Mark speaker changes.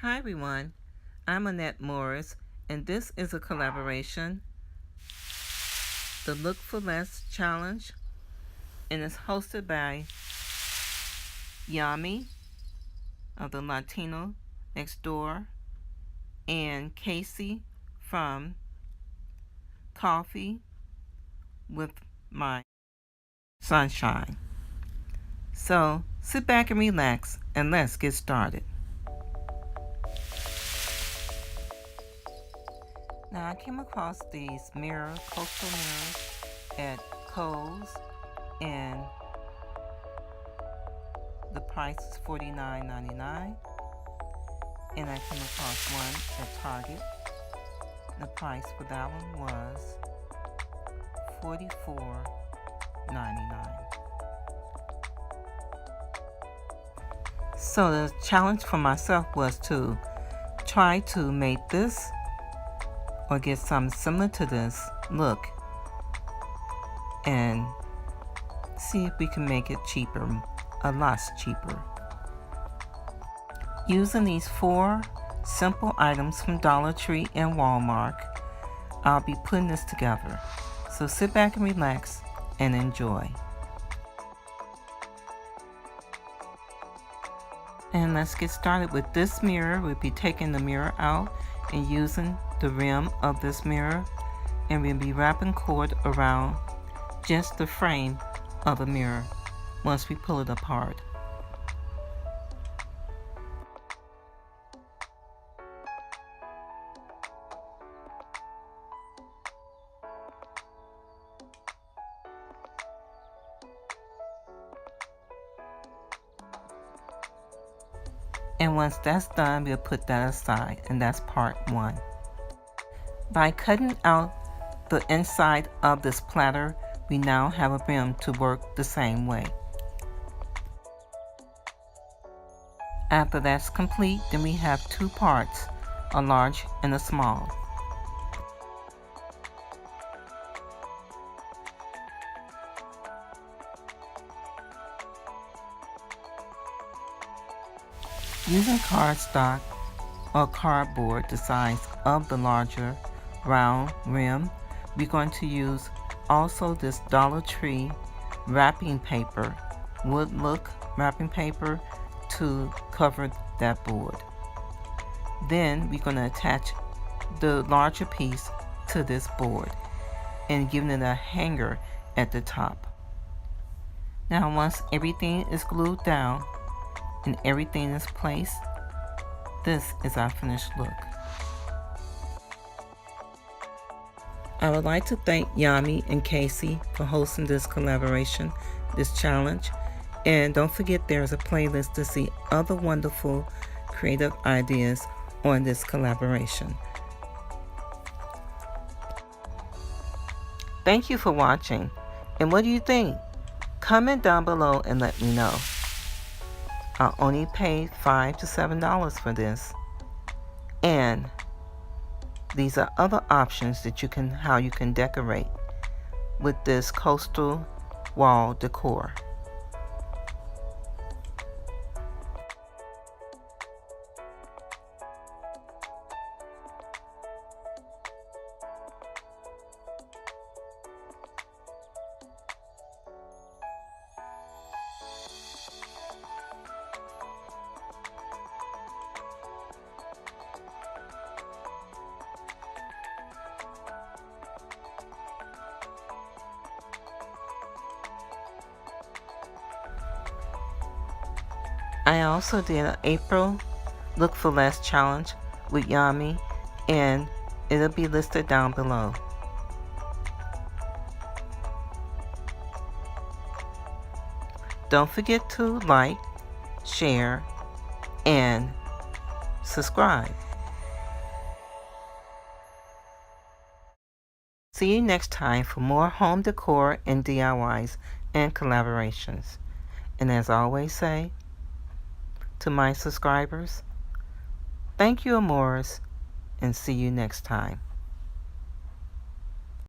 Speaker 1: Hi everyone, I'm Annette Morris, and this is a collaboration, the Look for Less Challenge, and it's hosted by Yami of the Latino Next Door and Casey from Coffee with My Sunshine. So sit back and relax, and let's get started. Now I came across these coastal mirrors at Kohl's, and the price is $49.99. And I came across one at Target. The price for that one was $44.99. So the challenge for myself was to try to make this or get something similar to this look and see if we can make it cheaper, a lot cheaper. Using these 4 simple items from Dollar Tree and Walmart, I'll be putting this together. So sit back and relax and enjoy. And let's get started with this mirror. We'll be taking the mirror out and using the rim of this mirror, and we'll be wrapping cord around just the frame of the mirror once we pull it apart. And once that's done, we'll put that aside, and that's part 1. By cutting out the inside of this platter, we now have a rim to work the same way. After that's complete, then we have 2 parts, a large and a small. Using cardstock or cardboard the size of the larger round rim, we're going to use also this Dollar Tree wrapping paper, wood look wrapping paper, to cover that board. Then we're going to attach the larger piece to this board and giving it a hanger at the top. Now once everything is glued down and everything is placed, this is our finished look. I would like to thank Yami and Casey for hosting this collaboration, this challenge. And don't forget there's a playlist to see other wonderful creative ideas on this collaboration. Thank you for watching. And what do you think? Comment down below and let me know. I only paid $5 to $7 for this. And these are other options that how you can decorate with this coastal wall decor. I also did an April Look for Less challenge with Yami, and it'll be listed down below. Don't forget to like, share, and subscribe. See you next time for more home decor and DIYs and collaborations. And as I always say, to my subscribers, thank you, amores, and see you next time.